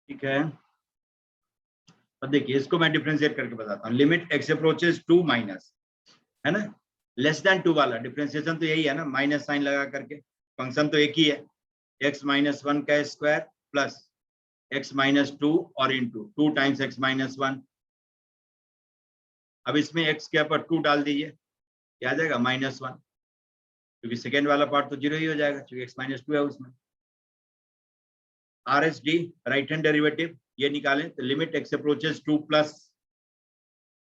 ठीक है, अब देखिए इसको मैं डिफरेंशिएट करके बताता हूँ। Limit x approaches to minus, है ना, लेस देन टू वाला डिफरेंशिएशन तो यही है ना, माइनस साइन लगा करके। फंक्शन तो एक ही है, एक्स माइनस वन का square plus x minus two और into two times x minus one. अब इसमें एक्स के ऊपर टू डाल दीजिए, क्या आ जाएगा माइनस वन, क्योंकि सेकेंड वाला पार्ट तो जीरो ही हो जाएगा क्योंकि एक्स माइनस टू है उसमें। R S D right hand derivative ये निकालें तो limit x approaches to plus,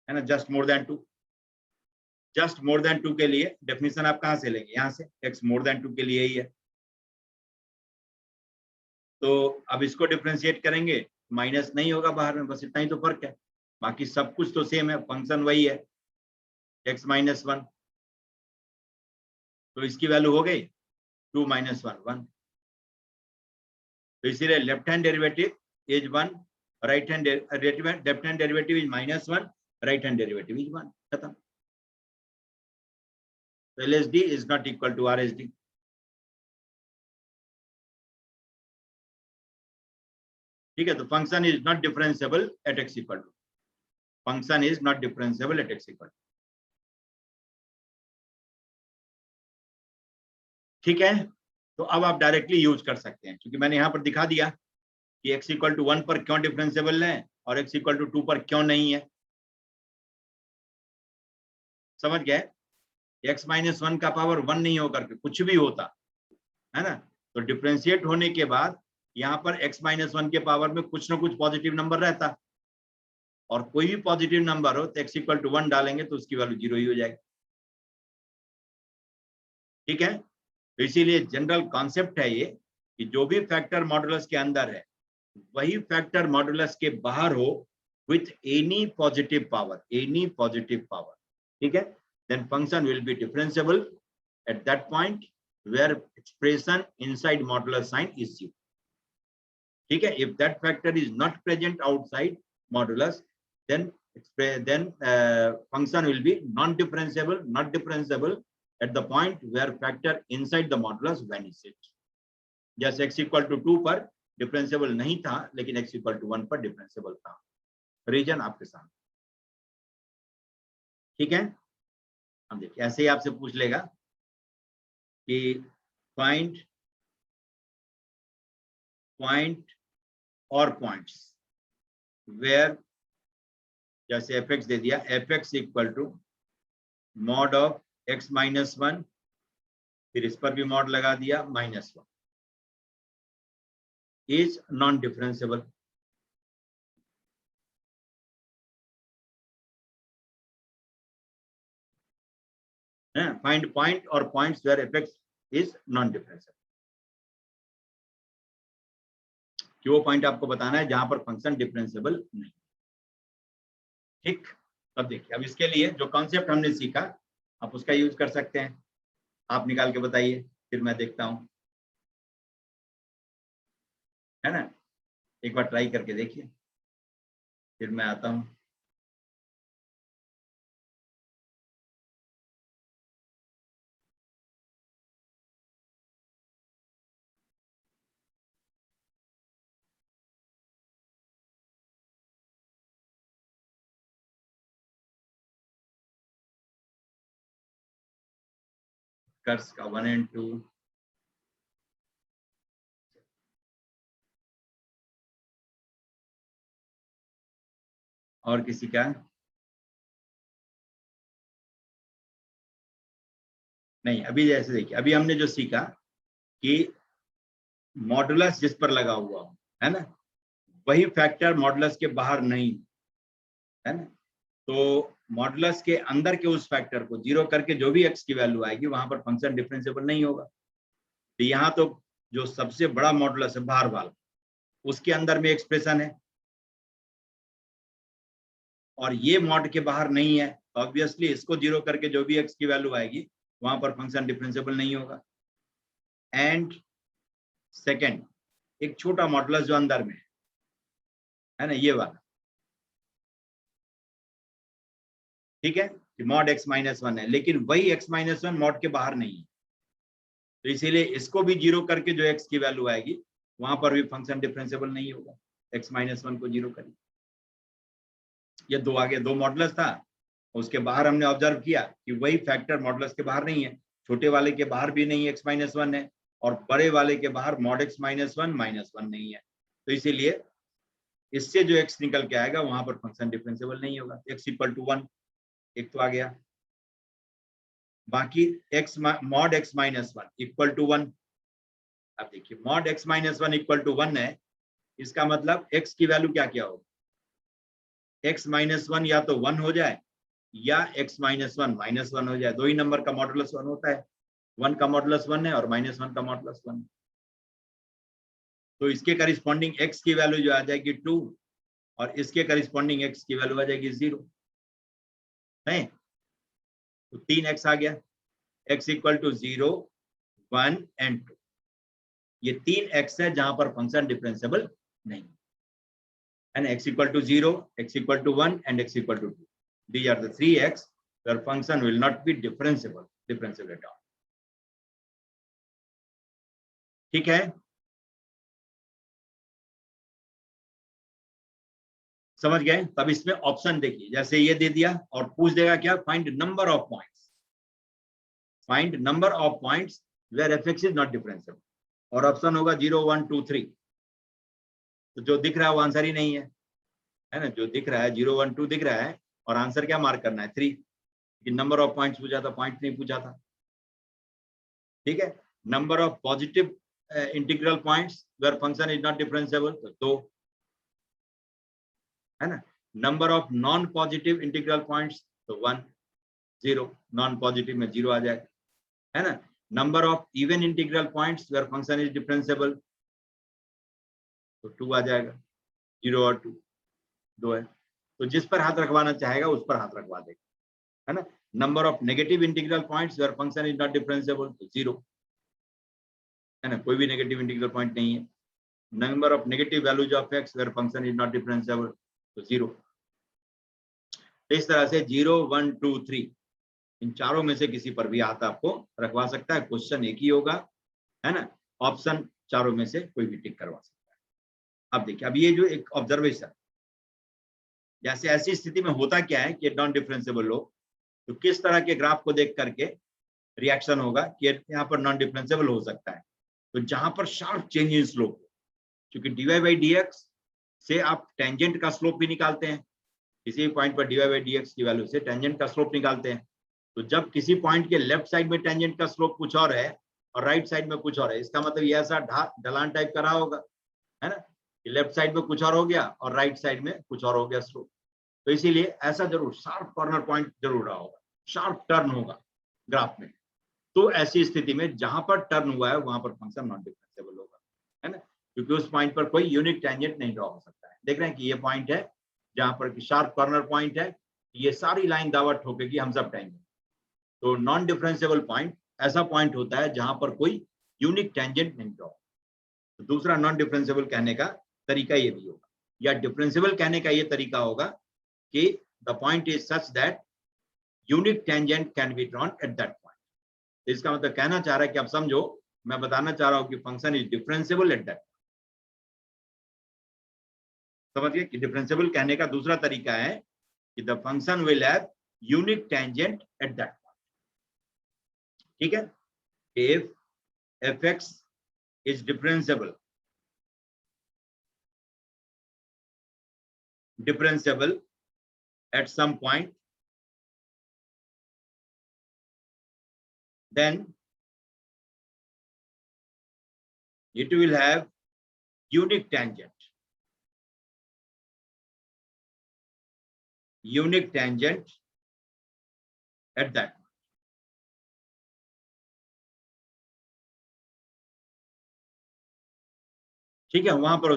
है ना, just more than two. Just more than two के लिए डेफिनेशन आप कहां से लेंगे, यहां से, एक्स मोर देन टू के लिए ही है। तो अब इसको डिफरेंशिएट करेंगे, माइनस नहीं होगा बाहर में, बस इतना ही तो फर्क है, बाकी सब कुछ तो सेम है, फंक्शन वही है एक्स माइनस वन। तो इसकी वैल्यू हो गई टू माइनस वन वन, तो इसीलिए left hand derivative is one, right hand left hand derivative is minus one, right hand derivative is one, खत्म। तो LSD is not equal to RSD. ठीक है, तो function is not differentiable at x equal to, function is not differentiable at x equal to. ठीक है, तो अब आप डायरेक्टली यूज कर सकते हैं, क्योंकि मैंने यहां पर दिखा दिया कि एक्स इक्वल टू वन पर क्यों डिफरेंशिएबल है और एक्स इक्वल टू टू पर क्यों नहीं है। समझ गए, एक्स माइनस वन का पावर वन नहीं होकर के कुछ भी होता है ना, तो डिफरेंशिएट होने के बाद यहाँ पर एक्स माइनस वन के पावर में कुछ ना कुछ पॉजिटिव नंबर रहता, और कोई भी पॉजिटिव नंबर हो तो एक्स इक्वल टू वन डालेंगे तो उसकी वैल्यू जीरो ही हो जाएगी। ठीक है, तो इसीलिए जनरल कॉन्सेप्ट है ये कि जो भी फैक्टर मॉडुलस के अंदर है वही फैक्टर मॉडुलस के बाहर हो with any positive power, any positive power. ठीक है, then function will be differentiable at that point where expression inside modular sign is zero. ठीक है, if that factor is not present outside modulus, then function will be non-differentiable, not differentiable at the point where factor inside the modulus vanishes. जैसे x equal to 2 पर differentiable नहीं था लेकिन x equal to 1 पर differentiable था। Reason आपके सामने। ठीक है, हम देखिए ऐसे ही आपसे पूछ लेगा कि फाइंड पॉइंट और पॉइंट्स वेयर, जैसे एफ एक्स दे दिया, f x equal to mod of x minus one, फिर इस पर भी मॉड लगा दिया minus one, is non differentiable. Find point और points where f x is non differentiable, कि वो पॉइंट आपको बताना है जहां पर फंक्शन डिफरेंशिएबल नहीं। ठीक, अब देखिए, अब इसके लिए जो कॉन्सेप्ट हमने सीखा आप उसका यूज कर सकते हैं। आप निकाल के बताइए, फिर मैं देखता हूं, है ना, एक बार ट्राई करके देखिए, फिर मैं आता हूं। कर्स का 1 and 2, और किसी का नहीं। अभी जैसे देखिए, अभी हमने जो सीखा कि मॉडुलस जिस पर लगा हुआ हो, है ना, वही फैक्टर मॉडुलस के बाहर नहीं, है ना, तो मॉडुलस के अंदर के उस फैक्टर को जीरो करके जो भी एक्स की वैल्यू आएगी वहां पर फंक्शन डिफरेंशिएबल नहीं होगा। तो यहाँ तो जो सबसे बड़ा मॉडुलस है बाहर वाला, उसके अंदर में एक्सप्रेशन है और ये मॉड के बाहर नहीं है, तो ऑब्वियसली इसको जीरो करके जो भी एक्स की वैल्यू आएगी वहां पर फंक्शन डिफरेंशिएबल नहीं होगा। एंड सेकेंड, एक छोटा मॉडुलस जो अंदर में है ना, ये वाला, ठीक है, मॉड एक्स माइनस वन है, लेकिन वही एक्स माइनस वन मॉड के बाहर नहीं है, तो इसीलिए इसको भी जीरो करके जो एक्स की वैल्यू आएगी वहां पर भी फंक्शन डिफरेंशिएबल नहीं होगा। x माइनस 1 को 0 करिए। ये दो आगे दो मॉडुलस था, उसके बाहर हमने ऑब्जर्व किया कि वही फैक्टर मॉडुलस के बाहर नहीं है, छोटे वाले के बाहर भी नहीं x माइनस 1 है और बड़े वाले के बाहर मॉड x माइनस 1 माइनस 1 नहीं है। तो इसीलिए इससे जो x निकल के आएगा वहां पर फंक्शन डिफरेंशिएबल नहीं होगा। x इक्वल टू 1 एक तो आ गया, बाकी x mod x minus 1 equal to 1। अब देखिए mod x minus 1 equal to 1 है, इसका मतलब x की वैल्यू क्या क्या होगी, x माइनस 1 या तो 1 हो जाए या x माइनस 1 माइनस 1 हो जाए। दो ही नंबर का मॉडुलस 1 होता है, 1 का मॉडुलस 1 है और माइनस 1 का मॉडुलस 1 है। तो इसके करिस्पॉन्डिंग x की वैल्यू जो आ जाएगी 2 और इसके करिस्पॉन्डिंग x की वैल्यू आ जाएगी 0 है। तो 3x आ गया, x इक्वल टू 0 1 एंड 2। ये 3x है जहां पर फंक्शन डिफरेंशिएबल नहीं है ना। x equal to 0, x equal to 1 and x equal to 2। These are the 3x where function will not be differentiable at all। ठीक है, समझ गए। तब इसमें ऑप्शन देखिए, जैसे ये दे दिया और पूछ देगा क्या, find number of points, find number of points where fx is not differentiable, और ऑप्शन होगा 0 1 2 3। तो जो दिख रहा है वो आंसर ही नहीं है ना। जो दिख रहा है 0 1 2 दिख रहा है और आंसर क्या मार्क करना है 3, कि नंबर ऑफ पॉइंट्स पूछा था, पॉइंट नहीं पूछा था। ठीक है, number of positive integral points where function is not differentiable तो 2 है ना। Number of non positive integral points तो 1 0, नॉन पॉजिटिव में 0 आ जाएगा, है ना। Number of even integral points where function is differentiable तो 2 आ जाएगा, 0 और 2 2 है। तो जिस पर हाथ रखवाना चाहेगा उस पर हाथ रखवा देगा, है ना। Number of negative integral points where function is not differentiable तो 0 है ना, कोई भी नेगेटिव इंटीग्रल पॉइंट नहीं है। Number of negative values of x where function is not differentiable तो 0। तो इस तरह से 0 1 2 3 इन चारों में से किसी पर भी हाथ आपको रखवा सकता है, क्वेश्चन एक ही होगा, है ना। ऑप्शन चारों में से कोई भी टिक करवा सकता है। अब देखिए, अब ये जो एक ऑब्जर्वेशन, जैसे ऐसी स्थिति में होता क्या है कि नॉन डिफरेंशिएबल हो तो किस तरह के ग्राफ को देख करके रिएक्शन होगा कि यहाँ पर नॉन डिफरेंशिएबल हो सकता है। तो जहां पर शार्प चेंज इन स्लोप, क्योंकि dy बाई dx से आप टेंजेंट का स्लोप भी निकालते हैं, किसी भी पॉइंट पर dy बाई dx की वैल्यू से टेंजेंट का स्लोप निकालते हैं। तो जब किसी पॉइंट के लेफ्ट साइड में टेंजेंट का स्लोप कुछ और है और राइट साइड में कुछ और है, इसका मतलब ये ऐसा ढलान टाइप का रहा होगा, है ना, कि लेफ्ट साइड में कुछ और हो गया और राइट साइड में कुछ और हो गया स्लोप। तो इसीलिए ऐसा जरूर शार्प कॉर्नर पॉइंट जरूर रहा होगा, शार्प टर्न होगा ग्राफ में। तो ऐसी स्थिति में जहां पर टर्न हुआ है वहां पर फंक्शन नॉन डिफरेंशिएबल होगा, है ना, क्योंकि उस पॉइंट पर कोई यूनिक टेंजेंट नहीं ड्रॉ हो सकता है। देख रहे हैं कि ये पॉइंट है जहां पर शार्प कॉर्नर पॉइंट है, ये सारी लाइन दावा ठोकेगी हम सब टेंजेंट। तो नॉन डिफरेंशिएबल पॉइंट ऐसा पॉइंट होता है जहां पर कोई यूनिक टेंजेंट नहीं ड्रॉ। तो दूसरा नॉन डिफरेंशिएबल कहने का तरीका ये भी होगा, या डिफरेंशिएबल कहने का ये तरीका होगा कि the point is such that unique tangent can be drawn at that point. इसका मतलब कहना चाह रहा है कि आप समझो, मैं बताना चाह रहा हूं कि function is differentiable at that. समझिए कि डिफरेंशिएबल कहने का दूसरा तरीका है कि the function will have unique tangent at that point. ठीक है, if fx is differentiable at some point, then it will have unique tangent at that point। ठीक है, वहां पर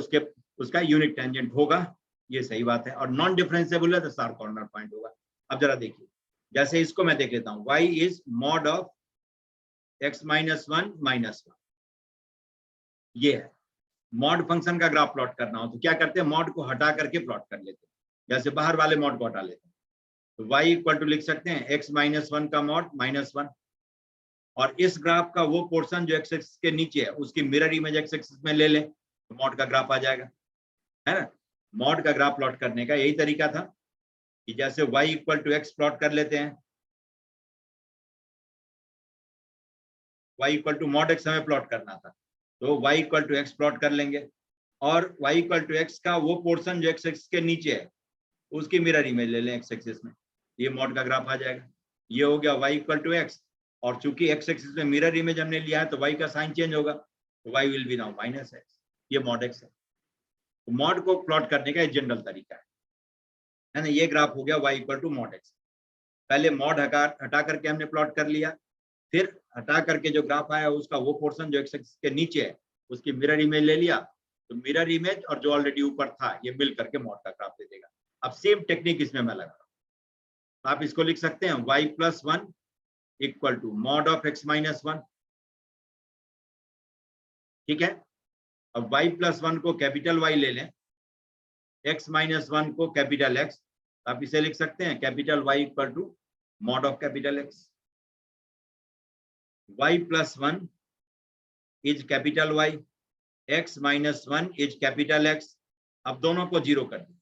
उसका यूनिक टेंजेंट होगा, ये सही बात है। और नॉन डिफरेंशिएबल है तो शार्प कॉर्नर पॉइंट होगा। अब जरा देखिए, जैसे इसको मैं देख लेता हूं, y is mod of x minus 1 minus 1, ये है। मॉड फंक्शन का ग्राफ प्लॉट करना हो तो क्या करते हैं, मॉड को हटा करके प्लॉट कर लेते हैं, जैसे बाहर वाले मॉड को हटा लेते हैं। तो y इक्वल टू लिख सकते हैं x माइनस 1 का मॉड -1, और इस ग्राफ का वो पोर्शन जो x एक्सिस के नीचे है उसकी मिरर इमेज x एक्सिस में ले लें तो मॉड का ग्राफ आ जाएगा। है ना। मॉड का ग्राफ प्लॉट करने का यही तरीका था कि जैसे y equal to x plot कर लेते हैं, y equal to mod x हमें प्लॉट करना था, तो y equal to x plot कर लेंगे, और y इक्वल टू एक्स का वो पोर्शन जो एक्स एक्सिस के नीचे है उसकी मिरर इमेज ले लें एक्स एक्सिस में, ये मॉड का ग्राफ आ जाएगा। ये हो गया y इक्वल टू एक्स, और चूंकि एक्स एक्सिस में मिरर इमेज हमने लिया है तो y का साइन चेंज होगा, तो y will be now minus x, ये मॉड एक्स है। तो मॉड को प्लॉट करने का एक जनरल तरीका है ना। ये ग्राफ हो गया y equal to mod x. पहले मॉड हटा करके हमने प्लॉट कर लिया, फिर हटा करके जो ग्राफ आया उसका वो पोर्शन जो एक्स एक्सिस के नीचे है उसकी मिरर इमेज ले लिया, तो मिरर इमेज और जो ऑलरेडी ऊपर था ये मिल करके मॉड का ग्राफ दे देगा। अब सेम टेक्निक इसमें मैं लगा रहा हूं, तो आप इसको लिख सकते हैं y plus 1 equal to mod of x minus 1, ठीक है। अब y प्लस 1 को कैपिटल Y ले लें, x माइनस 1 को कैपिटल X, आप इसे लिख सकते हैं capital Y equal to mod of capital X। y plus 1 is capital Y, x minus 1 is capital X। अब दोनों को जीरो कर दीजिए,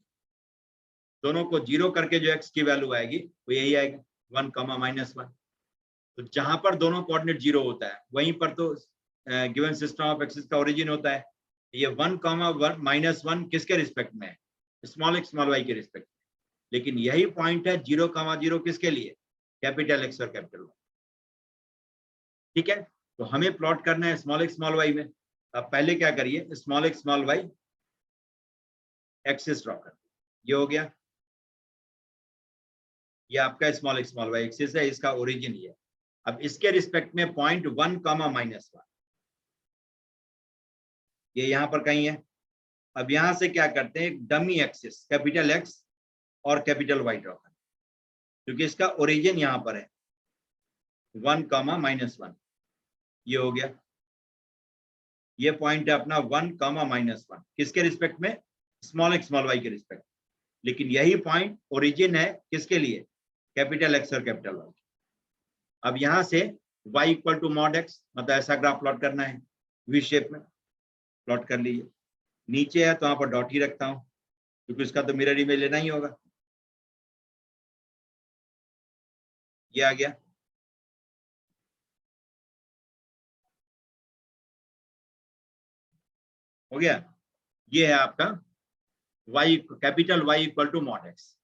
दोनों को जीरो करके जो x की वैल्यू आएगी वो यही आएगी 1 कॉमा माइनस 1। तो जहां पर दोनों कोऑर्डिनेट जीरो होता है वहीं पर तो गिवन सिस्टम ऑफ एक्सिस का ओरिजिन होता है। ये 1 कॉमा 1 माइनस 1 किसके रिस्पेक्ट में है, स्मॉल एक्स स्मॉल वाई के रिस्पेक्ट में, लेकिन यही पॉइंट है 0 कॉमा 0 किसके लिए, कैपिटल एक्स और कैपिटल वाई, ठीक है। तो हमें प्लॉट करना है स्मॉल एक्स स्मॉल वाई में। अब पहले क्या करिए, small x small y axis draw कर, ये हो गया, ये आपका small x small y axis है, इसका ओरिजिन ये है। अब इसके रिस्पेक्ट में पॉइंट 1 कॉमा माइनस 1 ये यहां पर कहीं है। अब यहां से क्या करते हैं, डमी एक्सिस कैपिटल एक्स और कैपिटल वाई ड्रॉ करते हैं, क्योंकि इसका ओरिजिन यहां पर है 1 कॉमा माइनस 1, ये हो गया। ये पॉइंट है अपना 1 कॉमा माइनस 1 किसके रिस्पेक्ट में, स्मॉल एक्स स्मॉल वाई के रिस्पेक्ट, लेकिन यही पॉइंट ओरिजिन है किसके लिए, कैपिटल एक्स और कैपिटल वाई। अब यहां से y equal to mod x, मतलब ऐसा ग्राफ प्लॉट करना है, वी शेप में प्लॉट कर लीजिए। नीचे है तो वहां पर डॉट ही रखता हूं क्योंकि उसका तो मिरर इमेज लेना ही होगा, ये आ गया। हो गया, ये है आपका y capital Y equal to mod x,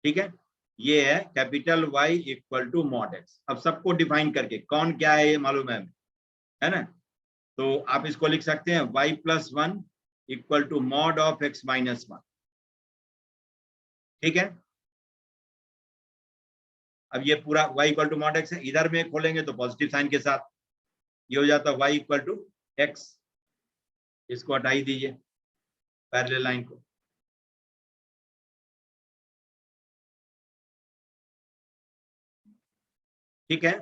ठीक है। ये है capital Y equal to mod x. अब सबको डिफाइन करके कौन क्या है ये मालूम है ना। तो आप इसको लिख सकते हैं y plus 1 equal to mod of x minus 1, ठीक है। अब ये पूरा y equal to mod x है, इधर में खोलेंगे तो पॉजिटिव साइन के साथ ये हो जाता है y इक्वल टू एक्स, इसको हटा ही दीजिए पैरेलल लाइन को, ठीक है।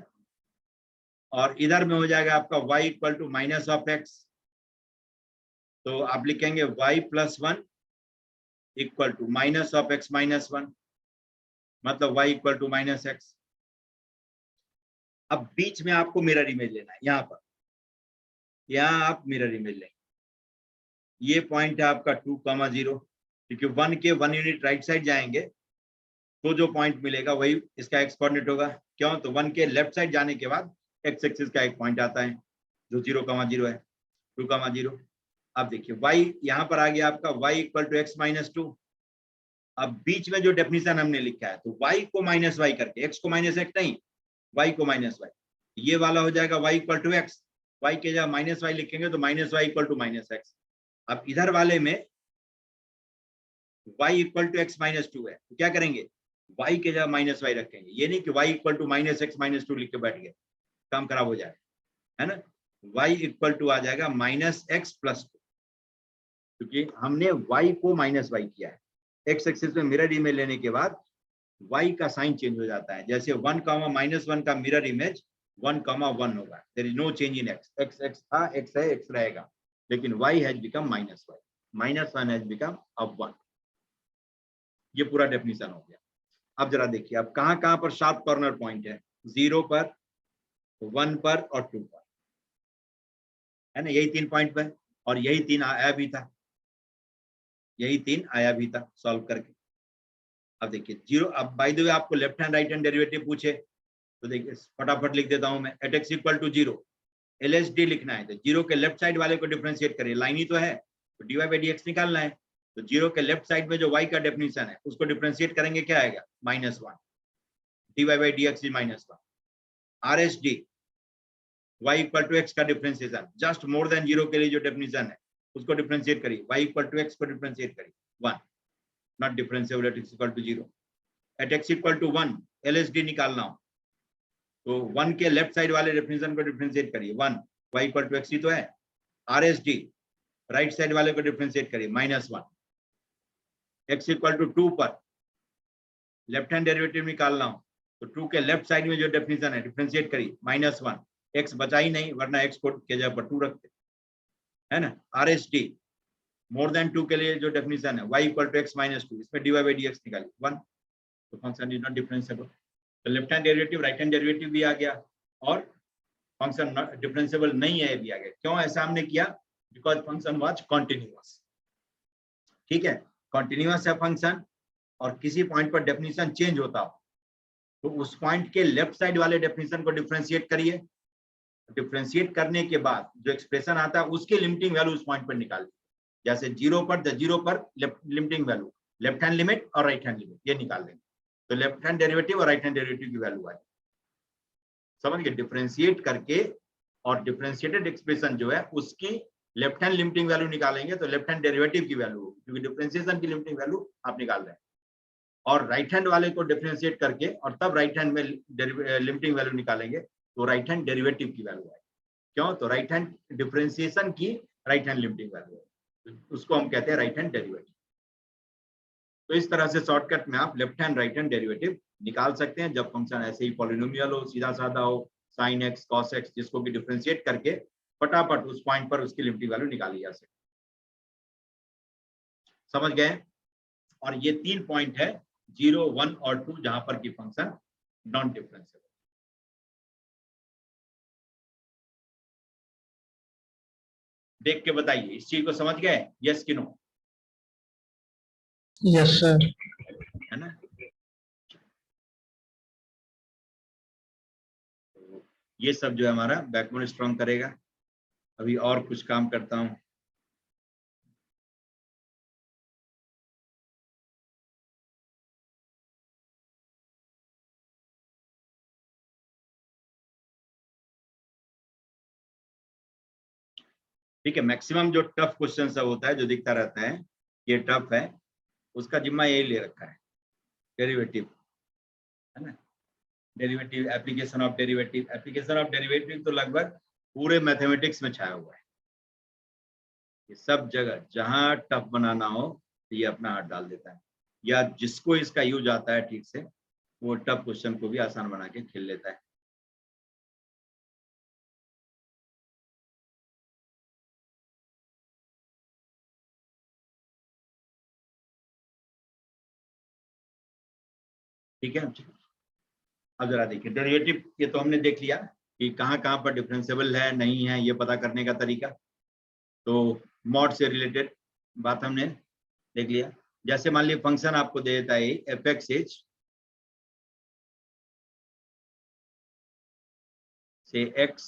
और इधर में हो जाएगा आपका y equal to minus of x, तो आप लिखेंगे y plus 1 equal to minus of x minus 1, मतलब y equal to minus x. अब बीच में आपको मिरर इमेज लेना है, यहाँ पर, यहाँ आप मिरर इमेज लेंगे, ये पॉइंट है आपका 2 कॉमा 0, क्योंकि 1 के 1 यूनिट राइट साइड जाएंगे तो जो पॉइंट मिलेगा वही इसका एक्स कोऑर्डिनेट होगा। क्यों, तो 1 के लेफ्ट साइड जाने के बाद एक्स एक्सिस का एक पॉइंट आता है जो 0 कॉमा 0 है, 2 कॉमा 0। अब देखिए y यहाँ पर आ गया आपका y equal to x minus 2। अब बीच में जो डेफिनेशन हमने लिखा है तो y को माइनस वाई करके, x को माइनस एक्स नहीं, y को माइनस वाई, ये वाला हो जाएगा y equal to x, y के जगह माइनस वाई लिखेंगे तो minus y equal to minus x. अब इधर वाले में y equal to x minus 2 है, तो क्या करेंगे, y के जगह माइनस वाई रखेंगे, ये नहीं कि y equal to minus x minus 2 लिख के बैठ गए, काम खराब हो जाएगा, है ना। y इक्वल टू आ जाएगा माइनस एक्स प्लस 2, क्योंकि हमने y को माइनस वाई किया है। एक्स एक्सिस में मिरर इमेज लेने के बाद y का साइन चेंज हो जाता है, जैसे 1 कॉमा माइनस 1 का मिरर इमेज 1 कॉमा 1 होगा, there is no change in x, x x था, x है, x रहेगा, लेकिन y has become minus y, minus 1 has become अब 1। ये पूरा डेफिनेशन हो गया। अब जरा देखिए अब कहां पर शार्प कॉर्नर पॉइंट है, 0 पर, 1 पर और 2 पर, है ना, यही 3 पॉइंट पर, और यही 3 आया भी था। यही 3 आया भी था सॉल्व करके। अब देखिए जीरो, अब बाय द वे आपको left hand right hand derivative पूछे तो देखिए फटाफट लिख देता हूं मैं, at x equal to 0 LSD लिखना है तो जीरो के लेफ्ट साइड वाले को डिफरेंशिएट करिए, लाइन ही तो है तो dy बाई dx निकालना है। तो जीरो के लेफ्ट साइड में जो y का डेफिनेशन है उसको डिफरेंशिएट करेंगे, क्या आएगा -1, dy by dx is -1, RSD y equal to x का differentiation just more than zero के लिए जो डेफिनेशन है उसको डिफरेंशिएट करिए, y इक्वल टू x को डिफरेंशिएट करिए 1, not differentiable at x equal to 0, at x equal to 1 LSD निकालना हो तो 1 के लेफ्ट साइड वाले डेफिनेशन को डिफरेंशिएट करिए 1, y इक्वल टू x ही तो है, RSD राइट साइड वाले को डिफरेंशिएट करिए -1, x इक्वल टू 2 पर लेफ्ट हैंड डेरिवेटिव निकालना हो तो 2 के लेफ्ट साइड में जो डेफिनेशन है डिफरेंशिएट करिए -1, x बचा ही नहीं वरना x को के जगह पर 2 रखते है ना। RSD मोर देन 2 के लिए जो डेफिनेशन है y इक्वल टू x -2, इसमें dy बाई dx निकालिए 1, तो फंक्शन इज नॉट डिफरेंशिएबल। तो left hand derivative right hand derivative भी आ गया और फंक्शन डिफरेंशिएबल नहीं है भी आ गया। क्यों ऐसा हमने किया? Because function was continuous. ठीक है, कॉन्टिन्यूअस है फंक्शन और किसी पॉइंट पर डेफिनेशन चेंज होता हो तो उस पॉइंट के लेफ्ट साइड वाले डेफिनेशन को डिफरेंशिएट करिए, डिफरेंशिएट करने के बाद जो एक्सप्रेशन आता है उसकी लिमिटिंग वैल्यू उस पॉइंट पर निकालिए, जैसे जीरो पर limiting value left hand limit और राइट हैंड लिमिट ये निकाल लेंगे तो लेफ्ट हैंड डेरिवेटिव और राइट हैंड डेरिवेटिव की वैल्यू आए, समझ गए। डिफरेंशिएट करके और डिफरेंशिएटेड एक्सप्रेशन जो है उसकी लेफ्ट हैंड लिमिटिंग वैल्यू निकालेंगे तो लेफ्ट हैंड डेरिवेटिव की वैल्यू होगी, क्योंकि डिफरेंशिएशन की लिमिटिंग वैल्यू आप निकाल रहे हैं। और राइट हैंड वाले को डिफरेंशिएट करके और तब राइट हैंड में लिमिटिंग वैल्यू निकालेंगे तो राइट हैंड डेरिवेटिव की वैल्यू आएगी। क्यों? तो राइट हैंड डिफरेंशिएशन की राइट हैंड लिमिटिंग वैल्यू है, उसको हम कहते हैं राइट हैंड डेरिवेटिव। तो इस तरह से शॉर्टकट में आप left hand right hand derivative निकाल सकते हैं जब फंक्शन ऐसे ही पॉलिनोमियल हो, सीधा साधा हो, sin x cos x, जिसको भी डिफरेंशिएट करके फटाफट उस पॉइंट पर उसकी लिमिटिंग वैल्यू निकाली जा सकती। समझ गए? और ये 3 पॉइंट है 0, 1 और 2 जहां पर की फंक्शन नॉन डिफरेंशिएबल। देख के बताइए इस चीज को समझ गए, यस कि नो? Yes sir. है ना। ये सब जो है हमारा बैकबोन स्ट्रॉन्ग करेगा। अभी और कुछ काम करता हूं। ठीक है, मैक्सिमम जो टफ क्वेश्चन सब होता है जो दिखता रहता है ये टफ है, उसका जिम्मा यही ले रखा है, डेरिवेटिव, है ना। Derivative, application of derivative, application of derivative तो लगभग पूरे मैथमेटिक्स में छाया हुआ है। ये सब जगह जहां टफ बनाना हो तो ये अपना हाथ डाल देता है, या जिसको इसका यूज आता है ठीक से वो टफ क्वेश्चन को भी आसान बना के खेल लेता है। ठीक है, अब जरा देखिए डेरिवेटिव, ये तो हमने देख लिया कि कहाँ कहाँ पर डिफरेंशिएबल है नहीं है, ये पता करने का तरीका। तो मॉड से रिलेटेड बात हमने देख लिया। जैसे मान लीजिए फंक्शन आपको दे देता है एफ एक्स इज से x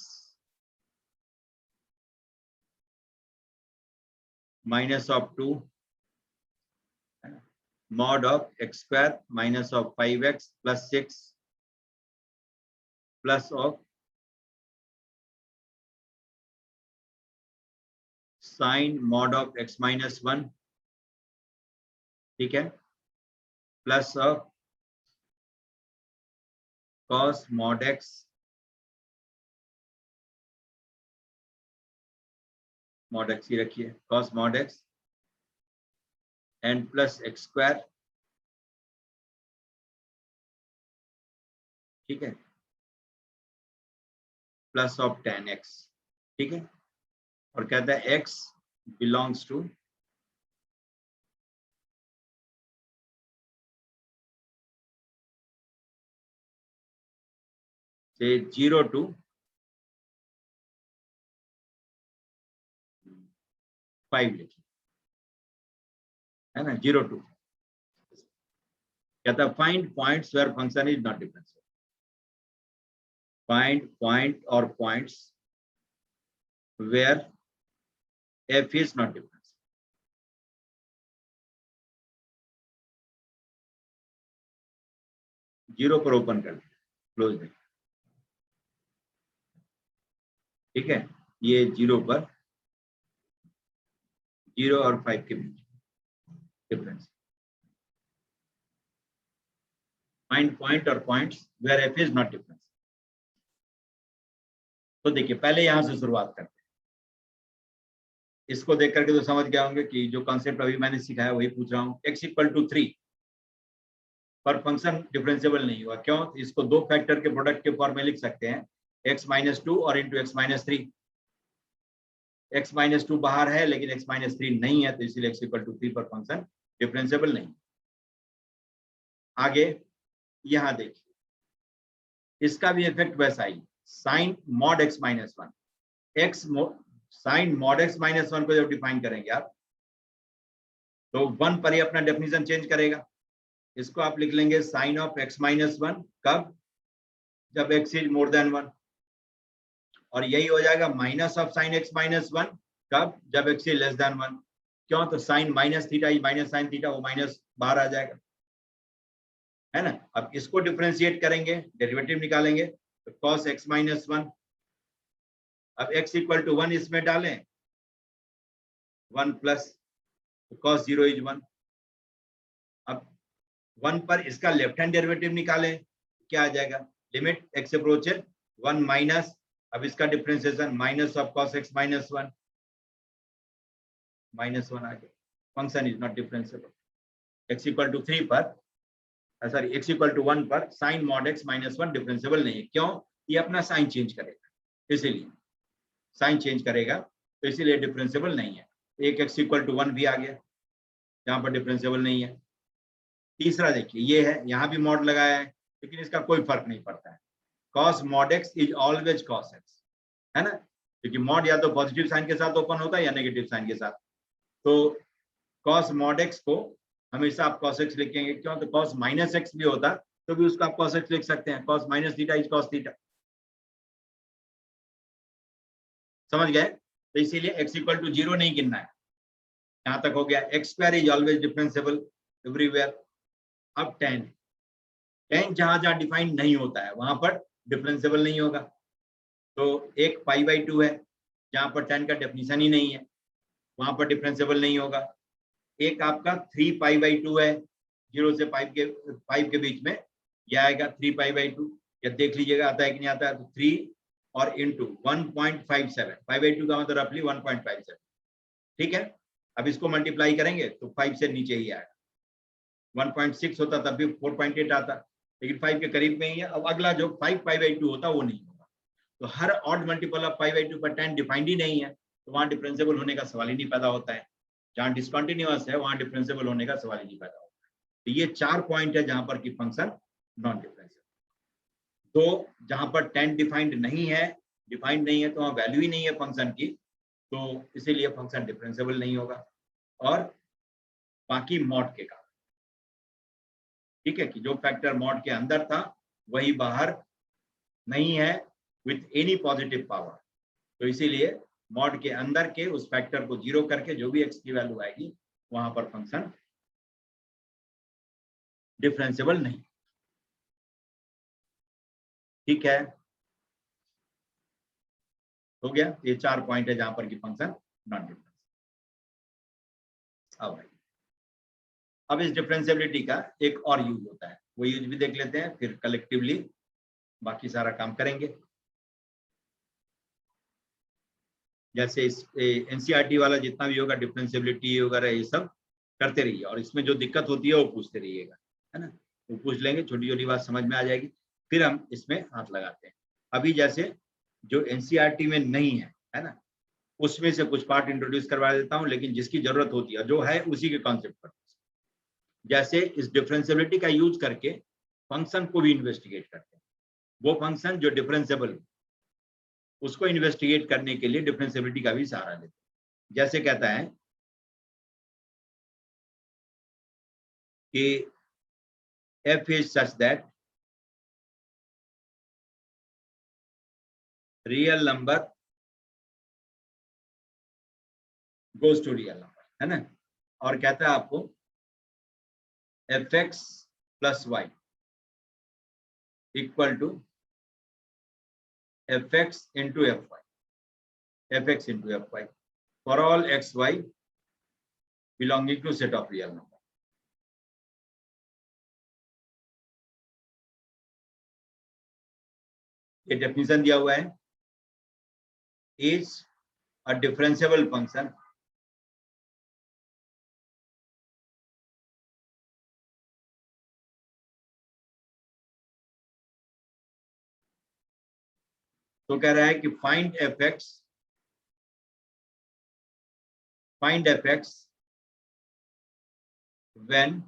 -2 mod of x square minus of 5x plus 6 plus of sin mod of x minus 1, ठीक है, plus of cos mod x ही रखिए, cos mod x and plus x square, ठीक है, plus of tan x, ठीक है, और कहता है x बिलोंग्स टू से 0 to 5 लिखिए। है ना, 0 to, कहता है find points where function is not differentiable, find point और points where f is not differentiable. 0 पर ओपन कर दिया, क्लोज नहीं, ठीक है, ये 0 पर, 0 और 5 के बीच डिफरेंस, फाइंड पॉइंट और points where f is not differentiable. तो देखिए पहले यहां से शुरुआत करते हैं, इसको देख करके तो समझ गए होंगे कि जो कॉन्सेप्ट अभी मैंने सिखाया वही पूछ रहा हूँ। x = 3 पर फंक्शन डिफरेंशिएबल नहीं हुआ, क्यों? इसको दो फैक्टर के प्रोडक्ट के फॉर्म में लिख सकते हैं, x-2 और इंटू x-3। x-2 बाहर है लेकिन x-3 नहीं है, तो इसीलिए x = 3 पर फंक्शन डिफरेंशिएबल नहीं। आगे यहां देखिए, इसका भी इफेक्ट वैसा ही, sine mod x-1, x sine mod x-1 को जब डिफाइन करेंगे आप, तो 1 पर ही अपना डेफिनेशन चेंज करेगा। इसको आप लिख लेंगे साइन ऑफ x-1, कब? जब x इज मोर देन 1, और यही हो जाएगा माइनस ऑफ साइन x-1, कब? जब x इज लेस देन 1। क्यों? तो sine minus theta is minus sine theta, वो माइनस बाहर आ जाएगा, है ना। अब इसको डिफरेंशिएट करेंगे, डेरिवेटिव निकालेंगे, तो cos x-1, अब x = 1 इसमें डालें, 1 प्लस cos 0 इज 1। अब 1 पर इसका लेफ्ट हैंड डेरिवेटिव निकालें, क्या आ जाएगा? लिमिट x अप्रोचेस 1 माइनस, अब इसका differentiation minus of cos x-1, -1 आ गया, function is not differentiable. x = 3 पर, सॉरी x = 1 पर साइन मॉड x-1 डिफरेंशिएबल नहीं है, क्यों? ये अपना साइन चेंज करेगा, इसीलिए साइन चेंज करेगा, तो इसीलिए डिफरेंशिएबल नहीं है। एक x = 1 भी आ गया, यहाँ पर डिफरेंशिएबल नहीं है। तीसरा देखिए, ये है, यहाँ भी मॉड लगाया है, लेकिन इसका कोई फर्क नहीं पड़ता है, cos mod x is always cos x, है ना, क्योंकि मॉड या तो पॉजिटिव साइन के साथ ओपन होता है या नेगेटिव साइन के साथ। तो cos mod x को हमेशा आप cos x लिखेंगे, क्यों? तो cos -x भी होता तो भी उसको आप cos x लिख सकते हैं, cos -θ इज cos थीटा, समझ गए? तो इसीलिए x = 0 नहीं गिनना है, यहां तक हो गया। x² is always differentiable everywhere. अब tan जहां जहां डिफाइन नहीं होता है वहां पर डिफरेंशिएबल नहीं होगा, तो एक π/2 है, जहां पर tan का डेफिनेशन ही नहीं है, वहां पर डिफरेंशिएबल नहीं होगा। एक आपका 3π/2 है, 0 से 5 के बीच में, यह आएगा 3π/2, या देख लीजिएगा आता है कि नहीं आता है, तो 3 और इंटू 1.57, π/2 का मतलब रफली 1.57, ठीक है। अब इसको मल्टीप्लाई करेंगे तो 5 से नीचे ही आएगा, 1.6 होता तब भी 4.8 आता, लेकिन 5 के करीब में ही है। अब अगला जो 5π/2 होता वो नहीं होगा, तो हर ऑड मल्टीपल ऑफ π/2 पर tan डिफाइंड ही नहीं है, तो वहां डिफरेंशिएबल होने का सवाल ही नहीं पैदा होता है। जहां डिसकंटिन्यूअस है वहां डिफरेंशिएबल होने का सवाल ही नहीं पैदा होता है। तो ये 4 पॉइंट है जहां पर की फंक्शन नॉन डिफरेंशिएबल। तो जहां पर tan डिफाइंड नहीं है तो वहां वैल्यू ही नहीं है फंक्शन की, तो इसीलिए फंक्शन डिफरेंशिएबल नहीं होगा। और बाकी मॉड के कारण, ठीक है, कि जो फैक्टर मॉड के अंदर था वही बाहर नहीं है विथ एनी पॉजिटिव पावर, तो इसीलिए मॉड के अंदर के उस फैक्टर को 0 करके जो भी x की वैल्यू आएगी वहां पर फंक्शन डिफरेंशिएबल नहीं, ठीक है, हो गया। ये 4 पॉइंट है जहां पर की फंक्शन नॉन डिफरेंशिएबल। अब इस डिफरेंशिएबिलिटी का एक और यूज होता है, वो यूज भी देख लेते हैं, फिर कलेक्टिवली बाकी सारा काम करेंगे। जैसे इस एनसीईआरटी वाला जितना भी होगा डिफरेंशिएबिलिटी वगैरह ये सब करते रहिए, और इसमें जो दिक्कत होती है वो पूछते रहिएगा, है ना, वो पूछ लेंगे, छोटी छोटी बात समझ में आ जाएगी, फिर हम इसमें हाथ लगाते हैं। अभी जैसे जो एनसीईआरटी में नहीं है ना, उसमें से कुछ पार्ट इंट्रोड्यूस करवा देता हूँ, लेकिन जिसकी जरूरत होती है जो है उसी के कॉन्सेप्ट पर। जैसे इस डिफरेंशिएबिलिटी का यूज करके फंक्शन को भी इन्वेस्टिगेट करते हैं, वो फंक्शन जो डिफरेंशिएबल उसको इन्वेस्टिगेट करने के लिए डिफरेंशिएबिलिटी का भी सहारा लेते हैं। जैसे कहता है कि f is such that real number goes to real number, है ना, और कहता है आपको fx plus y equal to fx into fy, fx into fy for all xy belonging to set of real number. ये डेफिनेशन दिया हुआ है, is a differentiable function तो कह रहा है कि find fx when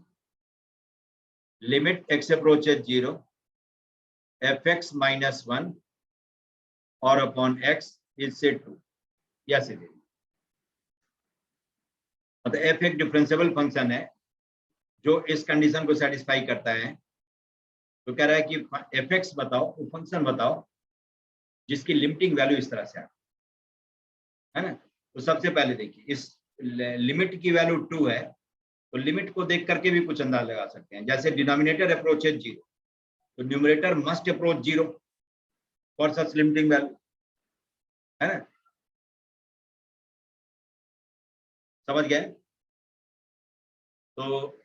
limit x approaches 0 fx minus 1 or upon x is set to, या से दे, मतलब f एक डिफरेंशिएबल फंक्शन है जो इस कंडीशन को सेटिस्फाई करता है। तो कह रहा है कि fx बताओ, वो फंक्शन बताओ जिसकी लिमिटिंग वैल्यू इस तरह से है ना। तो सबसे पहले देखिए, इस लिमिट की वैल्यू 2 है, तो लिमिट को देख करके भी कुछ अंदाज लगा सकते हैं। जैसे डिनोमिनेटर अप्रोचेज 0, तो numerator must approach 0 for such limiting value, है ना, समझ गए। तो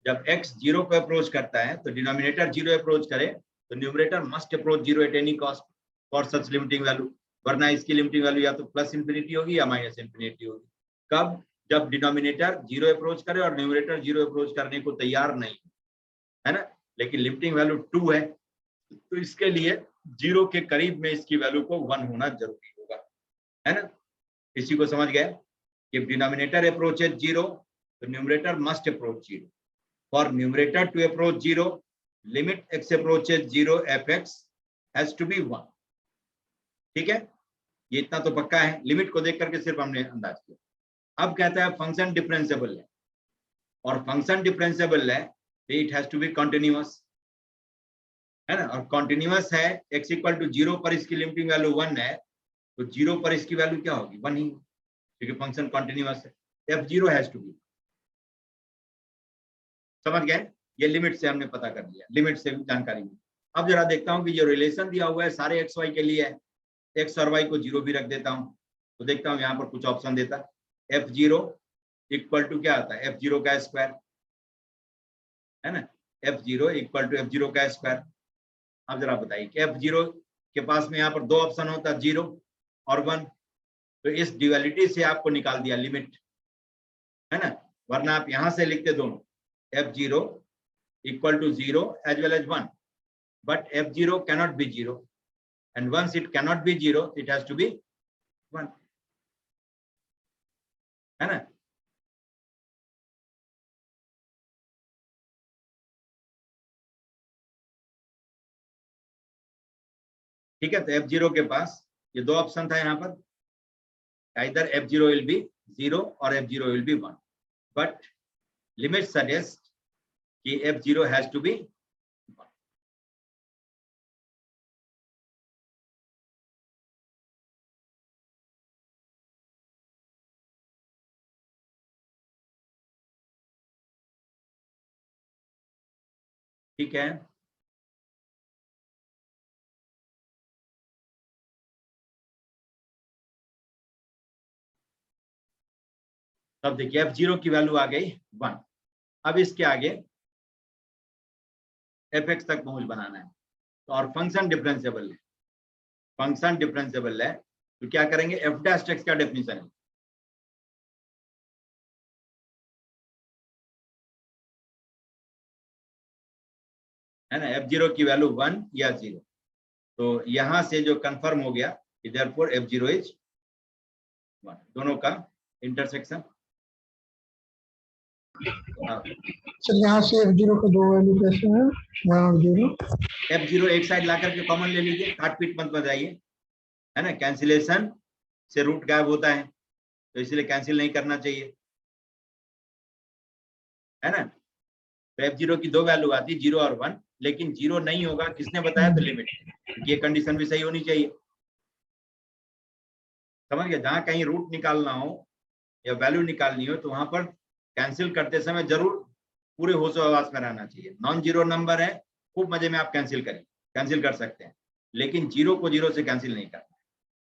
जब x 0 को अप्रोच करता है तो डिनोमिनेटर 0 अप्रोच करे तो numerator must approach 0 at any cost for such limiting value, वरना इसकी लिमिटिंग वैल्यू या तो प्लस इंफिनिटी होगी या माइनस इंफिनिटी होगी। कब? जब डिनोमिनेटर 0 अप्रोच करे और न्यूमरेटर 0 अप्रोच करने को तैयार नहीं, है ना, लेकिन लिमिटिंग वैल्यू 2 है, तो इसके लिए 0 के करीब में इसकी वैल्यू को 1 होना जरूरी होगा, है ना। इसी को समझ गए कि डिनोमिनेटर अप्रोचेज 0 तो numerator must approach 0। For numerator to approach 0 limit x approaches 0 fx has to be 1। ठीक है, ये इतना तो पक्का है, लिमिट को देख करके सिर्फ हमने अंदाज किया। अब कहता है फंक्शन डिफरेंशिएबल है, और फंक्शन डिफरेंशिएबल है तो it has to be continuous, है ना, और कंटीन्यूअस है x इक्वल टू 0 पर इसकी लिमिटिंग वैल्यू 1 है, तो 0 पर इसकी वैल्यू क्या होगी? 1 ही, क्योंकि फंक्शन कंटीन्यूअस है। f0 हैज टू बी, समझ गए। ये लिमिट से हमने पता कर लिया, लिमिट से भी जानकारी मिली। अब जरा देखता हूं कि जो रिलेशन दिया हुआ है सारे एक्स वाई के लिए है, एक्स और वाई को 0 भी रख देता हूं, तो देखता हूं यहाँ पर कुछ ऑप्शन देता है। f0 इक्वल टू क्या आता है? f0 का स्क्वायर, है ना, f0 इक्वल टू f0 का स्क्वायर। अब जरा बताइए कि f0 के पास में यहाँ पर दो ऑप्शन होता है, 0 और 1, तो इस ड्यूअलिटी से आपको निकाल दिया लिमिट, है ना, वरना आप यहां से लिखते दोनों f0 equal to 0 as well as 1, but f0 cannot be 0, and once it cannot be 0 it has to be 1, है ना। ठीक है, तो f0 के पास ये दो ऑप्शन था यहाँ पर, either f0 will be 0 or f0 will be 1, but limit suggest कि f0 has to be 1। ठीक है, तब देखिए f0 की वैल्यू आ गई 1। अब इसके आगे fx तक पहुंच बनाना है, तो और फंक्शन डिफरेंशिएबल है, फंक्शन डिफरेंशिएबल है, तो क्या करेंगे? f डैश x का डेफिनेशन है ना, f0 की वैल्यू 1 या 0, तो यहां से जो कंफर्म हो गया कि देयरफॉर f0 इज 1, दोनों का इंटरसेक्शन। सर यहाँ से f0 का दो वैल्यू कैसे है? 1 और 0। f0 एक साइड ला करके कॉमन ले लीजिए, काट पीट मत बताइए, है ना, कैंसिलेशन से रूट गायब होता है, तो इसलिए कैंसिल नहीं करना चाहिए, है ना। तो f0 की दो वैल्यू आती है 0 और 1, लेकिन 0 नहीं होगा, किसने बताया? तो लिमिट, क्योंकि ये कंडीशन भी सही होनी चाहिए। समझ गए? जहां कहीं रूट निकालना हो या वैल्यू निकालनी हो तो वहां पर कैंसिल करते समय जरूर पूरे होश आवाज में रहना चाहिए। नॉन जीरो नंबर है, खूब मजे में आप कैंसिल कर सकते हैं, लेकिन जीरो को जीरो से कैंसिल नहीं करना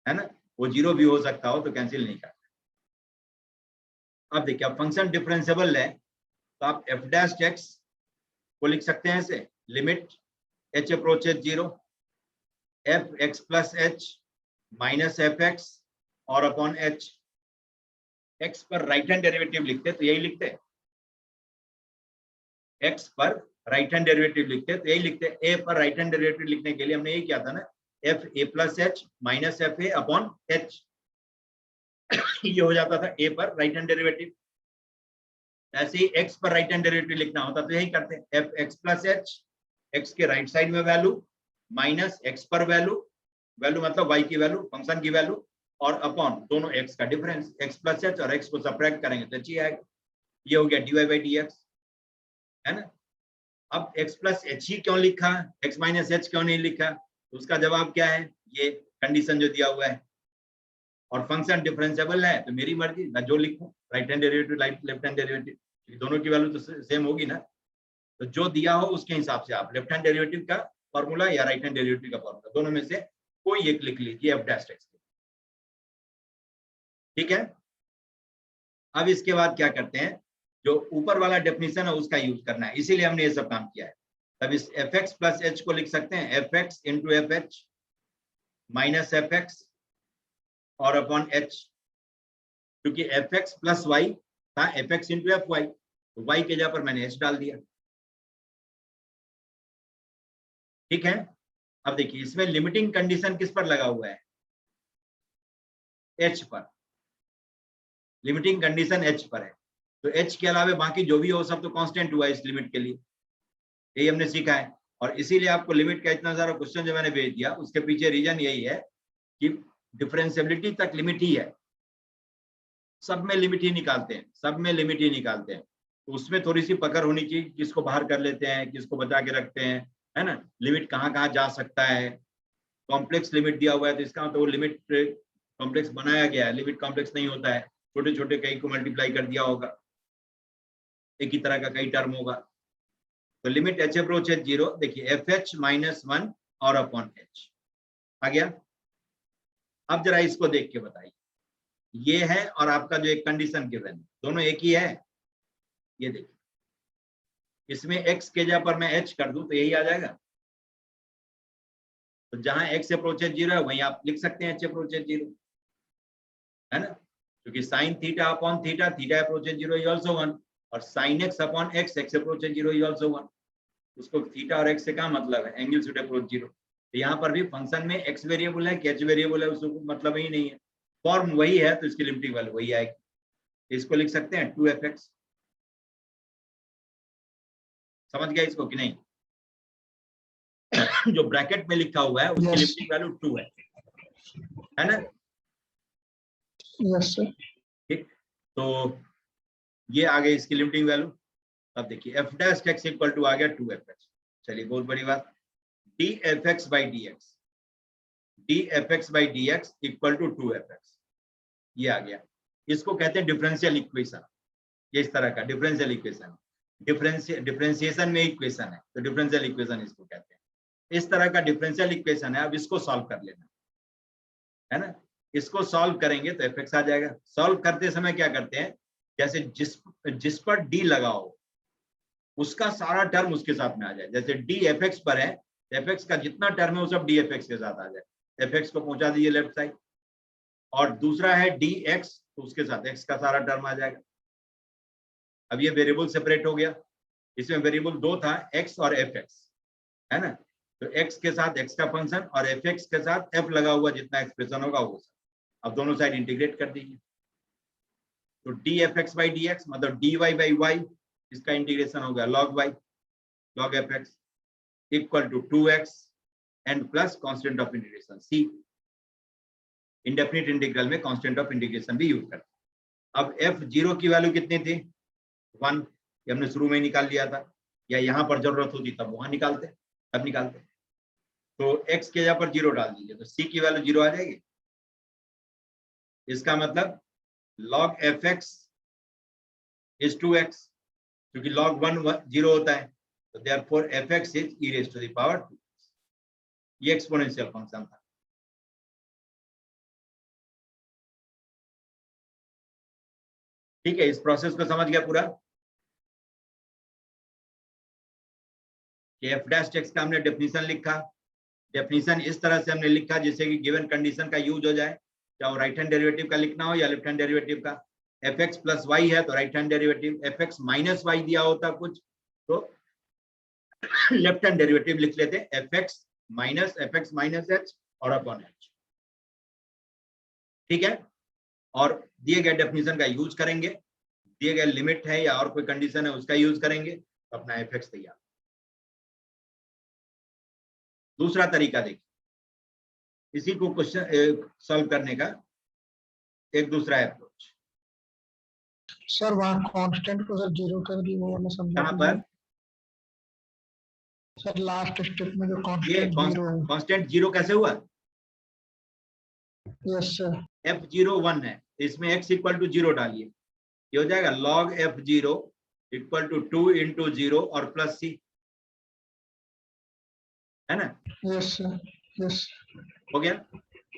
है ना, वो जीरो भी हो सकता हो तो कैंसिल नहीं करना। अब देखिए, अब फंक्शन डिफरेंशिएबल है तो आप एफ डैश एक्स को लिख सकते हैं ऐसे, limit h approaches 0 F x plus H minus f x और अपॉन एच। एक्स पर राइट हैंड डेरिवेटिव लिखते तो यही लिखते, एक्स पर राइट हैंड डेरिवेटिव लिखते तो यही लिखते। ए पर राइट हैंड डेरिवेटिव लिखने के लिए हमने यही किया था ना, F A plus H minus F A upon H, ये हो जाता था ए पर राइट हैंड डेरिवेटिव। ऐसे ही एक्स पर राइट हैंड डेरिवेटिव लिखना होता तो यही करते हैं, f x plus H, x के राइट साइड में वैल्यू माइनस एक्स पर वैल्यू, वैल्यू मतलब वाई की वैल्यू, फंक्शन की वैल्यू, और अपॉन दोनों एक्स का डिफरेंस, एक्स प्लस एच और एक्स को सब्ट्रैक्ट करेंगे तो अच्छी आएगा। ये हो गया dy बाई डी एक्स, है ना। अब x प्लस एच ही क्यों लिखा, x माइनस एच क्यों नहीं लिखा? तो उसका जवाब क्या है, ये कंडीशन जो दिया हुआ है, और फंक्शन डिफरेंशिएबल है तो मेरी मर्जी, मैं जो लिखूं, right hand derivative left hand derivative, दोनों की वैल्यू तो सेम होगी ना, तो जो दिया हो उसके हिसाब से आप लेफ्ट हैंड डेरिवेटिव का फॉर्मूला या राइट हैंड डेरिवेटिव का फॉर्मूला, दोनों में से कोई एक लिख लीजिए एफ डैश एक्स। ठीक है। अब इसके बाद क्या करते हैं, जो ऊपर वाला डेफिनेशन है उसका यूज करना है, इसीलिए हमने ये सब काम किया है। तब इस एफ एक्स प्लस एच को लिख सकते हैं f x into f h minus f x और अपॉन एच, क्योंकि एफ एक्स प्लस वाई था f x into f y, तो वाई के जगह पर मैंने एच डाल दिया। ठीक है। अब देखिए, इसमें लिमिटिंग कंडीशन किस पर लगा हुआ है, एच पर, लिमिटिंग कंडीशन एच पर है, तो एच के अलावा बाकी जो भी हो सब तो कांस्टेंट हुआ है इस लिमिट के लिए, यही हमने सीखा है। और इसीलिए आपको लिमिट का इतना सारा क्वेश्चन जो मैंने भेज दिया उसके पीछे रीजन यही है कि डिफरेंशिएबिलिटी तक लिमिट ही है, सब में लिमिट ही निकालते हैं, सब में लिमिट ही निकालते हैं, तो उसमें थोड़ी सी पकड़ होनी चाहिए, किसको बाहर कर लेते हैं, किसको बचा के रखते हैं, है ना, लिमिट कहाँ कहाँ जा सकता है। कॉम्प्लेक्स लिमिट दिया हुआ है तो इसका मतलब वो लिमिट कॉम्प्लेक्स बनाया गया है, लिमिट कॉम्प्लेक्स नहीं होता है, छोटे छोटे कई को मल्टीप्लाई कर दिया होगा, एक ही तरह का कई टर्म होगा। तो लिमिट एच अप्रोच है 0, देखिए एफ एच माइनस 1 और अपॉन एच आ गया। अब जरा इसको देख के बताइए, ये है और आपका जो एक कंडीशन गिवन है दोनों एक ही है। ये देखिए, इसमें x के जगह पर मैं h कर दूं तो यही आ जाएगा, तो जहां x अप्रोच 0 है वहीं आप लिख सकते हैं h अप्रोच 0, है ना, क्योंकि sine theta upon theta, theta approach 0 is also 1, और sine x upon x, x approach 0 is also 1। उसको थीटा और x से क्या मतलब है, एंगल शुड अप्रोच 0। तो यहाँ पर भी फंक्शन में x वेरिएबल है कि h वेरिएबल है उसको मतलब ही नहीं है, फॉर्म वही है तो इसकी लिमिटिंग वैल्यू वही आएगी। इसको लिख सकते हैं 2fx, समझ गया इसको कि नहीं? जो ब्रैकेट में लिखा हुआ है उसकी लिमिटिंग वैल्यू 2 है ना। Yes sir. ठीक, तो ये आ गई इसकी लिमिटिंग वैल्यू। अब देखिए f dash x equal to आ गया 2fx, चलिए बहुत बड़ी बात, dfx by dx, dfx by dx equal to 2fx, ये आ गया। इसको कहते हैं डिफरेंशियल इक्वेशन, ये इस तरह का डिफरेंशियल इक्वेशन, डिफरेंशिएशन में इक्वेशन है तो डिफरेंशियल इक्वेशन इसको कहते हैं। इस तरह का डिफरेंशियल इक्वेशन है, अब इसको सॉल्व कर लेना है ना। इसको सॉल्व करेंगे तो fx आ जाएगा। सॉल्व करते समय क्या करते हैं, जैसे जिस पर d लगाओ उसका सारा टर्म उसके साथ में आ जाए, जैसे d fx पर है, fx का जितना टर्म है वो सब dfx के साथ आ जाए, fx को पहुंचा दीजिए लेफ्ट साइड, और दूसरा है dx तो उसके साथ x का सारा टर्म आ जाएगा। अब ये वेरिएबल सेपरेट हो गया, इसमें वेरिएबल दो था x और fx, है ना, तो x के साथ x का फंक्शन और fx के साथ f लगा हुआ जितना एक्सप्रेशन होगा वो सब, अब दोनों साइड इंटीग्रेट कर दीजिए, तो dfx बाई dx मतलब dy बाई y, इसका इंटीग्रेशन हो गया log y log fx equal to 2x and plus constant of integration c। Indefinite integral में कांस्टेंट ऑफ इंटीग्रेशन भी यूज करते हैं। अब f0 की वैल्यू कितनी थी, 1, ये हमने शुरू में ही निकाल लिया था, या यहाँ पर जरूरत होती तब वहां निकालते, तब निकालते। तो x के जगह पर 0 डाल दीजिए तो c की वैल्यू 0 आ जाएगी। इसका मतलब log fx is 2x, क्योंकि log 1 0 होता है, तो therefore fx is e raised to the power 2। ये एक्सपोनेंशियल फंक्शन था। ठीक है, इस प्रोसेस को समझ गया पूरा कि एफ डैश एक्स का हमने डेफिनेशन लिखा। डेफिनेशन इस तरह से हमने लिखा जिससे कि गिवन कंडीशन का यूज हो जाए, चाहे राइट हैंड डेरिवेटिव का लिखना हो या लेफ्ट हैंड डेरिवेटिव का। एफ एक्स प्लस वाई है तो right hand derivative, f x minus y दिया होता कुछ तो लेफ्ट हैंड डेरिवेटिव लिख लेते, एफ एक्स माइनस एच और अपॉन एच। ठीक है, और दिए गए डेफिनेशन का यूज करेंगे, दिए गए लिमिट है या और कोई कंडीशन है उसका यूज करेंगे तो अपना एफ एक्स तैयार। दूसरा तरीका देखिए, इसी को क्वेश्चन सॉल्व करने का एक दूसरा अप्रोच। सर वहाँ कांस्टेंट को सर 0 कर दी, वो वाला समझा कहाँ पर? सर लास्ट स्टेप में जो ये कांस्टेंट 0 है। कांस्टेंट 0 कैसे हुआ? Yes sir. f0 1 है, इसमें x इक्वल टू 0 डालिए, ये हो जाएगा log f0 equal to 2 into 0 और प्लस c, है ना? Yes sir, yes. हो गया।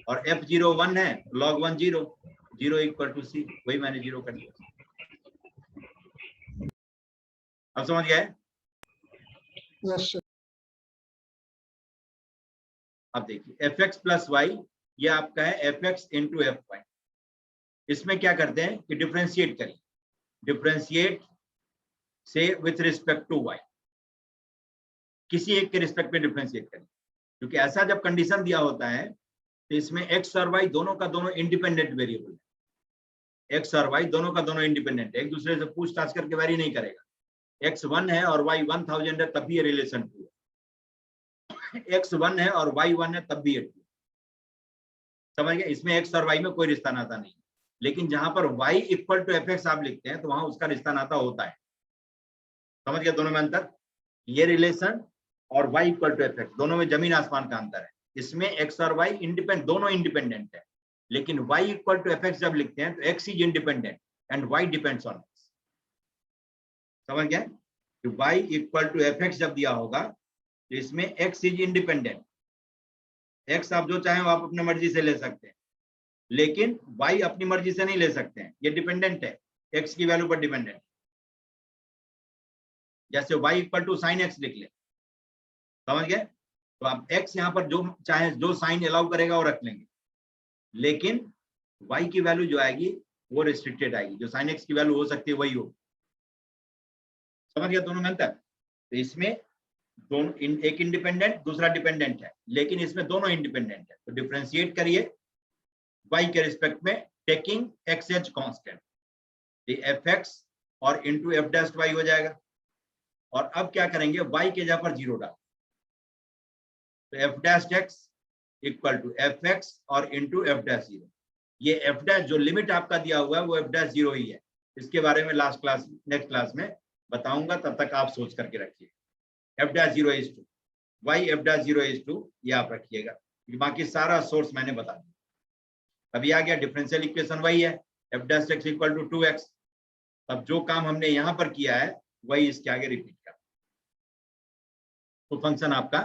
और f0 1 है, log 1 0, 0 इक्वल टू c, वही मैंने 0 कर दिया। अब समझ गए? Yes sir. अब देखिए fx प्लस वाई, ये आपका है fx इंटू एफ वाई। इसमें क्या करते हैं कि डिफरेंशिएट करिए, डिफरेंशिएट से विथ रिस्पेक्ट टू y, किसी एक के रिस्पेक्ट में डिफरेंशिएट करिए, क्योंकि ऐसा जब कंडीशन दिया होता है तो इसमें x और y दोनों का दोनों इंडिपेंडेंट वेरिएबल है। x और y दोनों का दोनों इंडिपेंडेंट है, एक दूसरे से पूछताछ करके वैरी नहीं करेगा। x 1 है और y 1000 है तब भी ये रिलेशन 2 है, x 1 है और y 1 है तब भी ये 2। समझ गए? इसमें x और y में कोई रिश्ता नाता नहीं, लेकिन जहां पर y equal to F x आप लिखते हैं तो वहां उसका रिश्ता नाता होता है। समझ गए दोनों में अंतर? ये रिलेशन और y equal to F x, दोनों में जमीन आसमान का अंतर है। इसमें x और y इंडिपेंडेंट, दोनों इंडिपेंडेंट है, लेकिन y equal to F x जब लिखते हैं तो x is independent and y depends on x। समझ गए? तो y equal to F x जब दिया होगा तो इसमें x इज इंडिपेंडेंट, x आप जो चाहें वो आप अपनी मर्जी से ले सकते हैं, लेकिन y अपनी मर्जी से नहीं ले सकते हैं, ये डिपेंडेंट है, x की वैल्यू पर डिपेंडेंट। जैसे y equal to sine x लिख ले, समझ गए? तो आप x यहाँ पर जो चाहे जो साइन अलाउ करेगा वो रख लेंगे, लेकिन y की वैल्यू जो आएगी वो रिस्ट्रिक्टेड आएगी, जो साइन x की वैल्यू हो सकती है वही हो। समझ गया दोनों में अंतर? तो इसमें दोनों एक इंडिपेंडेंट दूसरा डिपेंडेंट है, लेकिन इसमें दोनों इंडिपेंडेंट है। तो डिफरेंशिएट करिए y के रिस्पेक्ट में टेकिंग x एज कांस्टेंट, ये fx और इंटू एफ डैश y हो जाएगा। और अब क्या करेंगे, y के जगह पर 0 डाल, तो f dash x equal to F x और इंटू एफ डैश 0। ये एफ डैश जो लिमिट आपका दिया हुआ है वो एफ डैश 0 ही है। इसके बारे में लास्ट क्लास नेक्स्ट क्लास में बताऊंगा, तब तक आप सोच करके रखिए। F dash 0 is two y, f dash 0 is two, ये आप रखिएगा, बाकी सारा सोर्स मैंने बता दिया। अभी आ गया डिफरेंशियल इक्वेशन वही है, f dash x equal to 2x। अब जो काम हमने यहाँ पर किया है वही इसके आगे रिपीट कर, तो फंक्शन आपका